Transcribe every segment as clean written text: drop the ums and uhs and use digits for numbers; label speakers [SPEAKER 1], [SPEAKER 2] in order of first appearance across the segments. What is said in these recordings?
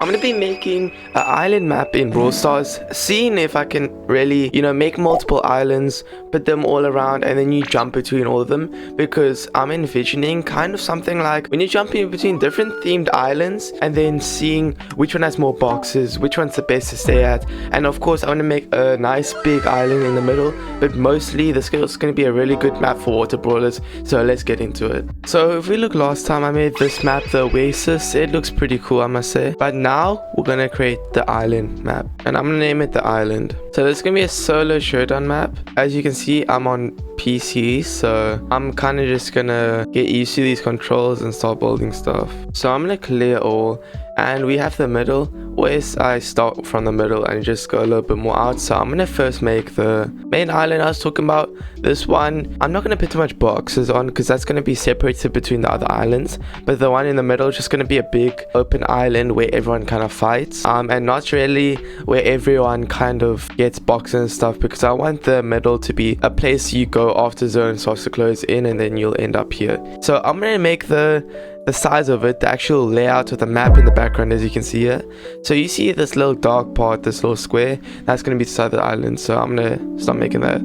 [SPEAKER 1] I'm going to be making an island map in Brawl Stars, seeing if I can really, make multiple islands, put them all around, and then you jump between all of them, because I'm envisioning kind of something like when you're jumping between different themed islands and then seeing which one has more boxes, which one's the best to stay at. And of course, I want to make a nice big island in the middle, but mostly this is going to be a really good map for water brawlers, so let's get into it. So if we look last time, I made this map, the Oasis. It looks pretty cool, I must say. But now we're gonna create the island map, and I'm gonna name it the island. So this is gonna be a solo showdown map. As you can see, I'm on PC, so I'm kind of just gonna get used to these controls and start building stuff. So I'm gonna clear all, and we have the middle. Always I start from the middle and just go a little bit more out. So I'm gonna first make the main island I was talking about. This one, I'm not gonna put too much boxes on because that's gonna be separated between the other islands, but the one in the middle is just gonna be a big open island where everyone kind of fights, and not really where everyone kind of gets boxes and stuff, because I want the middle to be a place you go after zone starts to close in, and then you'll end up here. So I'm gonna make the size of it, the actual layout of the map in the background, as you can see here. So you see this little dark part, this little square, that's going to be the side of the island. So I'm going to start making that.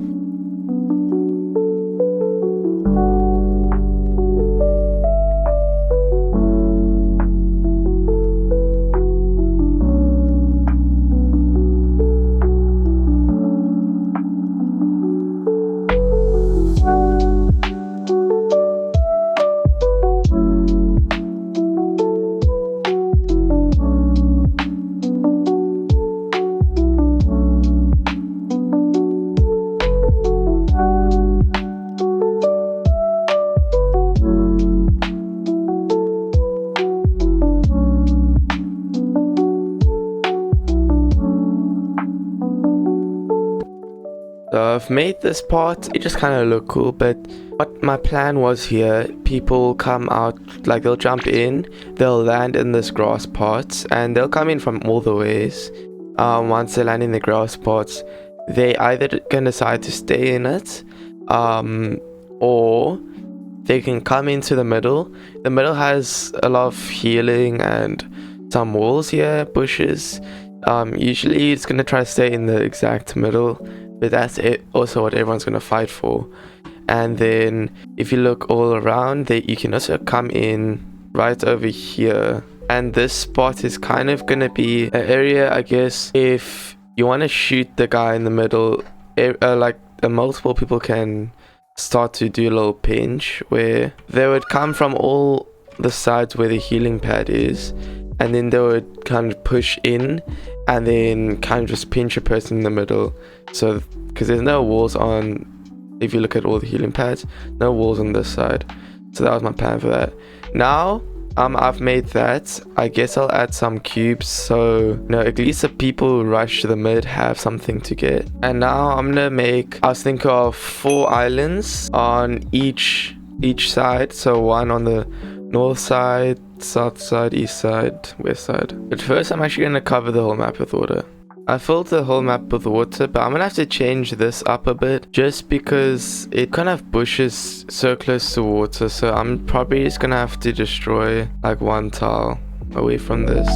[SPEAKER 1] So I've made this part, it just kind of look cool, but what my plan was here, people come out, like they'll jump in, they'll land in this grass part, and they'll come in from all the ways. Once they land in the grass parts, they either can decide to stay in it, or they can come into the middle. The middle has a lot of healing and some walls here, bushes. Usually it's going to try to stay in the exact middle, but that's it, also what everyone's going to fight for. And then if you look all around, you can also come in right over here, and this spot is kind of going to be an area, I guess, if you want to shoot the guy in the middle, multiple people can start to do a little pinch where they would come from all the sides where the healing pad is, and then they would kind of push in and then kind of just pinch a person in the middle. So because there's no walls on, if you look at all the healing pads, no walls on this side. So that was my plan for that. Now I've made that. I guess I'll add some cubes, so at least the people who rush to the mid have something to get. And now I'm gonna make, I was thinking of 4 islands on each side. So one on the north side, south side, east side, west side. But first I'm actually going to cover the whole map with water. I filled the whole map with water, but I'm going to have to change this up a bit just because it kind of bushes so close to water. So I'm probably just going to have to destroy like one tile away from this.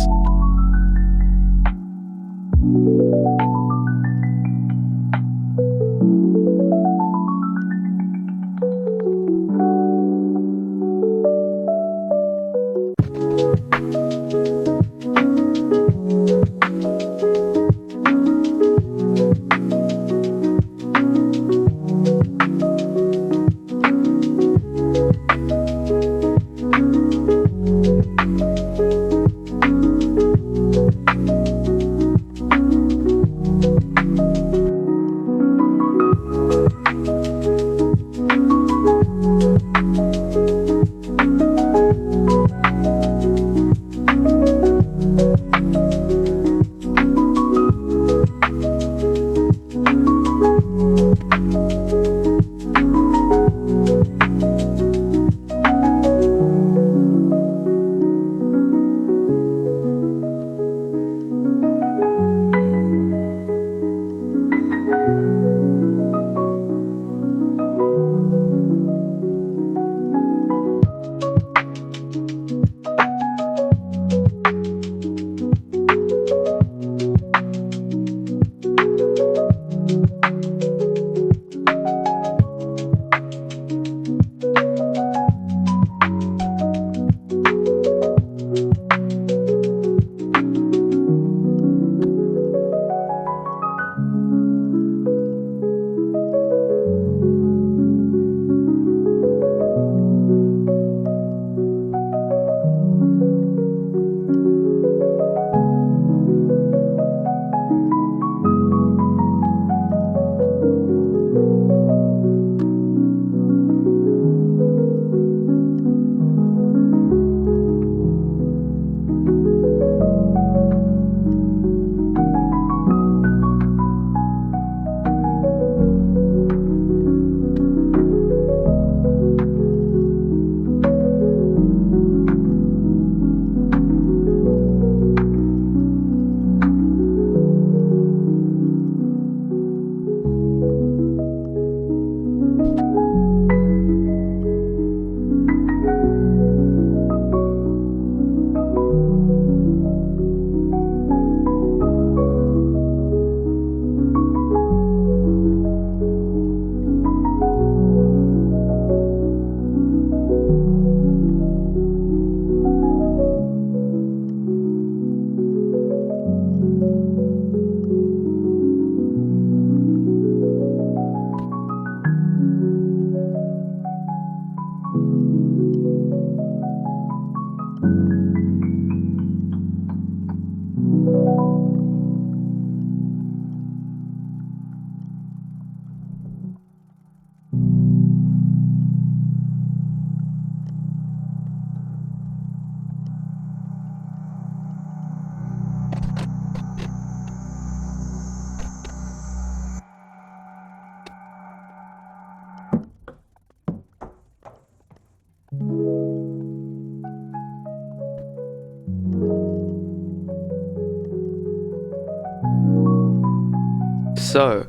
[SPEAKER 1] So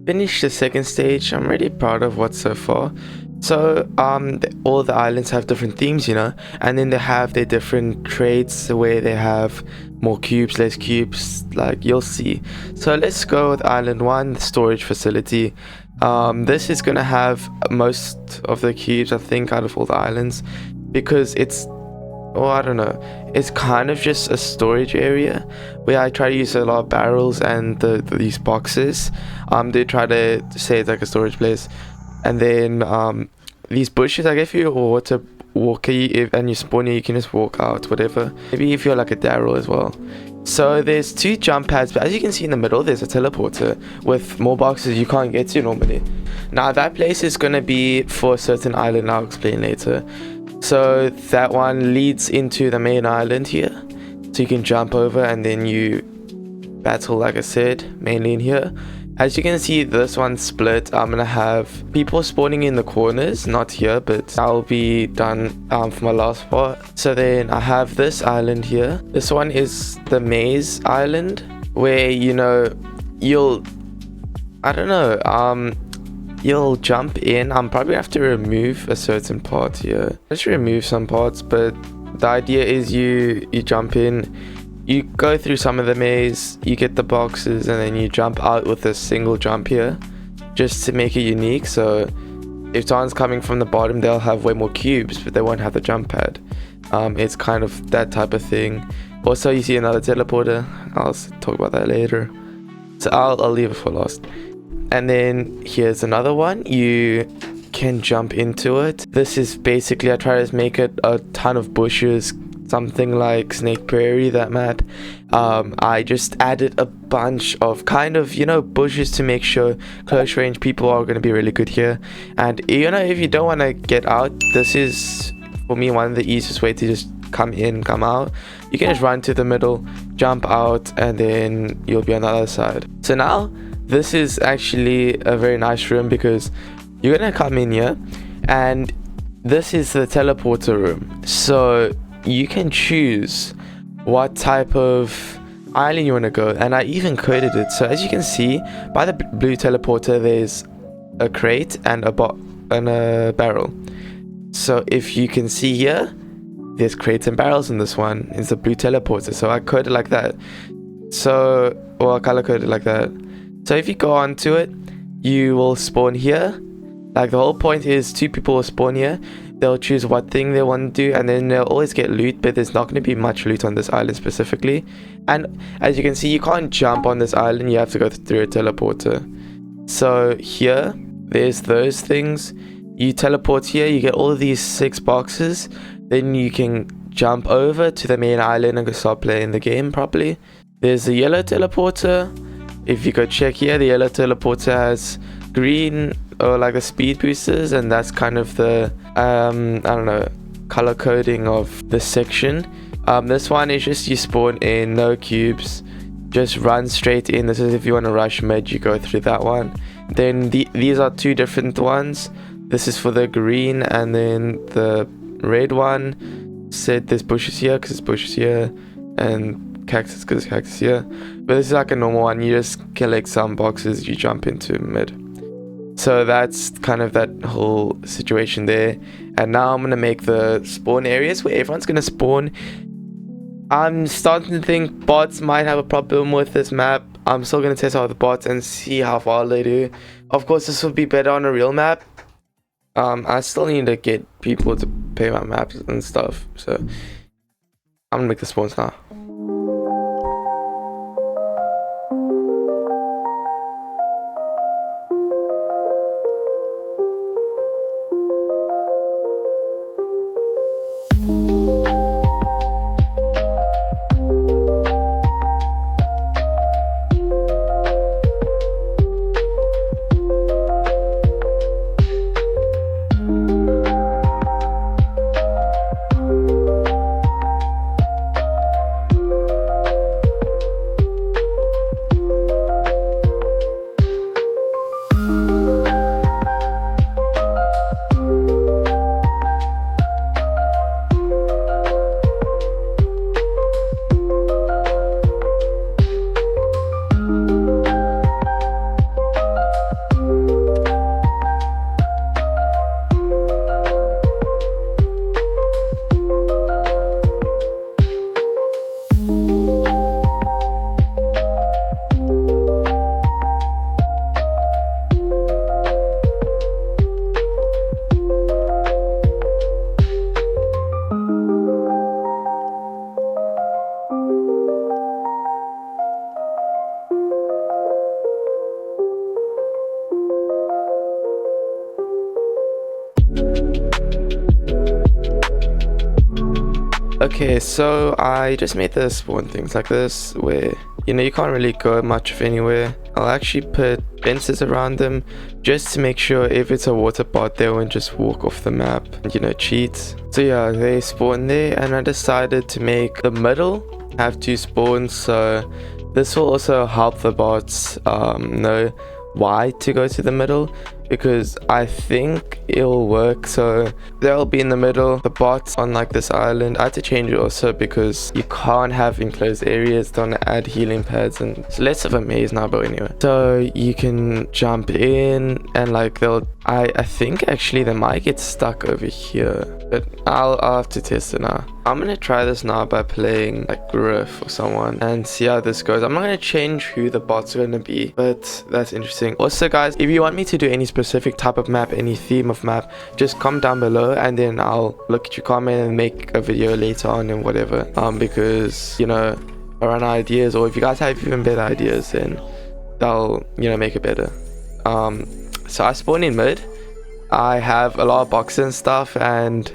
[SPEAKER 1] finished the second stage. I'm really proud of what so far. So all the islands have different themes, you know, and then they have their different traits where they have more cubes, less cubes, like you'll see. So let's go with island 1, the storage facility. This is gonna have most of the cubes, I think, out of all the islands, because it's, oh, I don't know, it's kind of just a storage area where I try to use a lot of barrels and these boxes. They try to say it's like a storage place. And then these bushes, I guess, you or to walk and you spawn here, you can just walk out, whatever. Maybe if you're like a Daryl as well. So there's 2 jump pads, but as you can see in the middle, there's a teleporter with more boxes you can't get to normally. Now that place is gonna be for a certain island, I'll explain later. So that one leads into the main island here, so you can jump over and then you battle, like I said, mainly in here. As you can see, this one's split. I'm gonna have people spawning in the corners, not here, but that'll be done for my last part. So then I have this island here. This one is the maze island, where, you know, you'll jump in. I'm probably have to remove a certain part here. Let's remove some parts, but the idea is you jump in, you go through some of the maze, you get the boxes, and then you jump out with a single jump here, just to make it unique. So if someone's coming from the bottom, they'll have way more cubes, but they won't have the jump pad. It's kind of that type of thing. Also, you see another teleporter. I'll talk about that later, so I'll leave it for last. And then here's another one. You can jump into it. This is basically, I try to make it a ton of bushes, something like Snake Prairie, that map. I just added a bunch of kind of, you know, bushes to make sure close range people are going to be really good here. And, you know, if you don't want to get out, this is, for me, one of the easiest way to just come in, come out. You can just run to the middle, jump out, and then you'll be on the other side. So now, this is actually a very nice room, because you're gonna come in here and this is the teleporter room. So you can choose what type of island you want to go, and I even coded it. So as you can see by the blue teleporter, there's a crate and a barrel. So if you can see here, there's crates and barrels in this one. It's a blue teleporter, so I coded like that. So, or I color coded like that. So if you go onto it, you will spawn here. Like, the whole point is 2 people will spawn here. They'll choose what thing they want to do, and then they'll always get loot, but there's not going to be much loot on this island specifically. And as you can see, you can't jump on this island, you have to go through a teleporter. So here, there's those things. You teleport here, you get all of these 6 boxes. Then you can jump over to the main island and start playing the game properly. There's a yellow teleporter. If you go check here, the yellow teleporter has green, or like the speed boosters, and that's kind of the I don't know, color coding of this section. This one is just you spawn in, no cubes, just run straight in. This is if you want to rush mid, you go through that one. Then these are 2 different ones. This is for the green, and then the red one said there's bushes here because it's bushes here, and cactus because cactus here. But this is like a normal one. You just collect some boxes, you jump into mid. So that's kind of that whole situation there. And now I'm gonna make the spawn areas where everyone's gonna spawn. I'm starting to think bots might have a problem with this map. I'm still gonna test out the bots and see how far they do. Of course, this would be better on a real map. I still need to get people to pay my maps and stuff, so I'm gonna make the spawns now. Okay, so I just made the spawn things like this where, you know, you can't really go much of anywhere. I'll actually put fences around them just to make sure if it's a water bot, they won't just walk off the map and, you know, cheat. So yeah, they spawn there, and I decided to make the middle have 2 spawns, so this will also help the bots know why to go to the middle, because I think it'll work. So they'll be in the middle, the bots on like this island. I had to change it also because you can't have enclosed areas, don't add healing pads, and it's less of a maze now. But anyway, so you can jump in and like they'll I think actually they might get stuck over here, but I'll have to test it now. I'm gonna try this now by playing like Griff or someone and see how this goes. I'm not gonna change who the bots are gonna be, but that's interesting. Also guys, if you want me to do any specific type of map, any theme of map, just comment down below and then I'll look at your comment and make a video later on and whatever. Because, you know, I run ideas, or if you guys have even better ideas, then they'll, you know, make it better. So I spawn in mid. I have a lot of boxes and stuff, and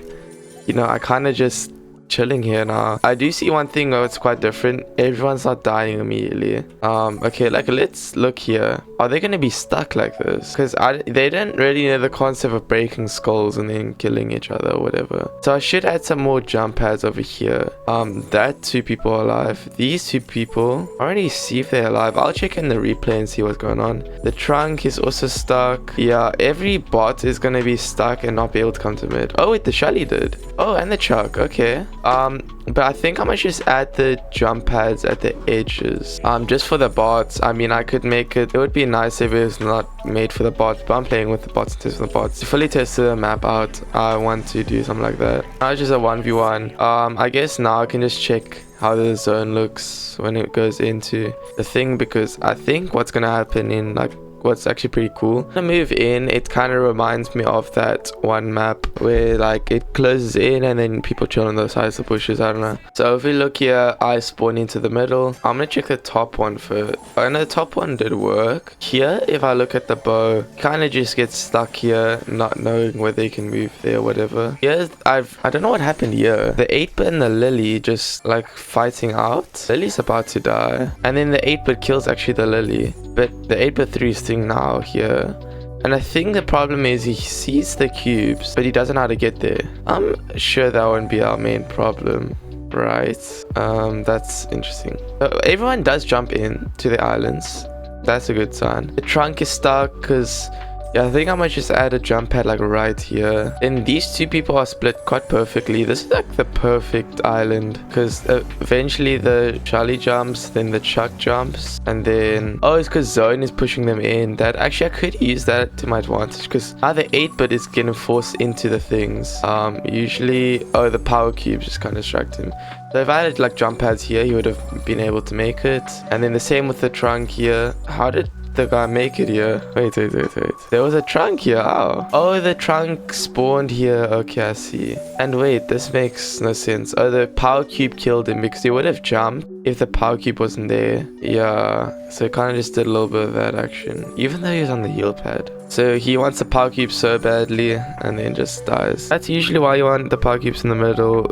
[SPEAKER 1] you know, I kind of just chilling here now. I do see one thing though, it's quite different. Everyone's not dying immediately. Okay, like let's look here. Are they gonna be stuck like this? Because they didn't really know the concept of breaking skulls and then killing each other or whatever. So I should add some more jump pads over here. That 2 people are alive. These 2 people, I already see if they're alive. I'll check in the replay and see what's going on. The trunk is also stuck. Yeah, every bot is gonna be stuck and not be able to come to mid. Oh wait, the Shelly did. Oh, and the Chuck. Okay. But I think I might just add the jump pads at the edges, just for the bots. I mean, I could make it would be nice if it was not made for the bots, but I'm playing with the bots and testing the bots. To fully test the map out, I want to do something like that. Now it's just a 1v1. I guess now I can just check how the zone looks when it goes into the thing, because I think what's gonna happen in like what's actually pretty cool, when I move in, it kind of reminds me of that one map where like it closes in and then people chill on the sides of the bushes. I don't know. So if we look here, I spawn into the middle. I'm gonna check the top one first. I know the top one did work. Here, if I look at the bow, kind of just gets stuck here, not knowing whether you can move there or whatever. Here, I don't know what happened here. The 8-bit and the Lily just like fighting out. Lily's about to die, and then the 8-bit kills actually the Lily, but the 8-bit 3 is thing now here. And I think the problem is he sees the cubes, but he doesn't know how to get there. I'm sure that won't be our main problem, right? That's interesting. Everyone does jump in to the islands. That's a good sign. The trunk is stuck because yeah, I think I might just add a jump pad like right here. And these 2 people are split quite perfectly. This is like the perfect island, because eventually the Charlie jumps, then the Chuck jumps, and then oh, it's because Zone is pushing them in. That actually I could use that to my advantage, because now the 8-bit is getting forced into the things. Usually the power cubes just kind of distract him. So if I had like jump pads here, he would have been able to make it. And then the same with the trunk here. How did the guy make it here? Wait. There was a trunk here. Oh, the trunk spawned here. Okay, I see. And wait, this makes no sense. Oh, the power cube killed him because he would have jumped if the power cube wasn't there. Yeah, so he kind of just did a little bit of that action, even though he was on the heal pad. So he wants the power cube so badly and then just dies. That's usually why you want the power cubes in the middle.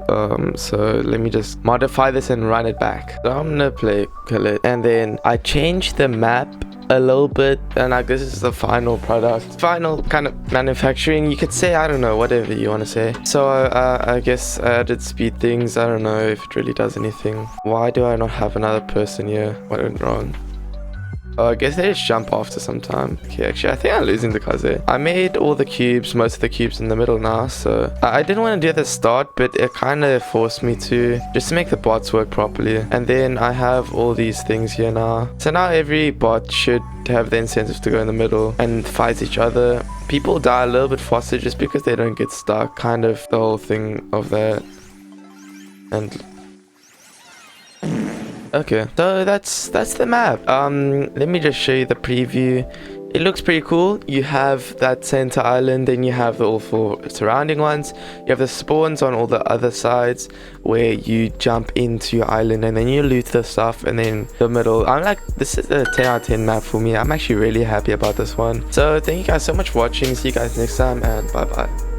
[SPEAKER 1] So let me just modify this and run it back. So I'm gonna play kill it, and then I changed the map a little bit, and like this is the final product, final kind of manufacturing, you could say. I don't know, whatever you want to say. So I guess I added speed things. I don't know if it really does anything. Why do I not have another person here? What went wrong? Oh, I guess they just jump after some time. Okay, actually, I think I'm losing the Kaze. I made all the cubes, most of the cubes in the middle now, so I didn't want to do it at the start, but it kind of forced me to, just to make the bots work properly. And then I have all these things here now. So now every bot should have the incentive to go in the middle and fight each other. People die a little bit faster just because they don't get stuck. Kind of the whole thing of that. And okay, so that's the map. Let me just show you the preview. It looks pretty cool. You have that center island, then you have all 4 surrounding ones. You have the spawns on all the other sides where you jump into your island and then you loot the stuff, and then the middle. I'm like, this is a 10 out of 10 map for me. I'm actually really happy about this one. So thank you guys so much for watching. See you guys next time, and bye bye.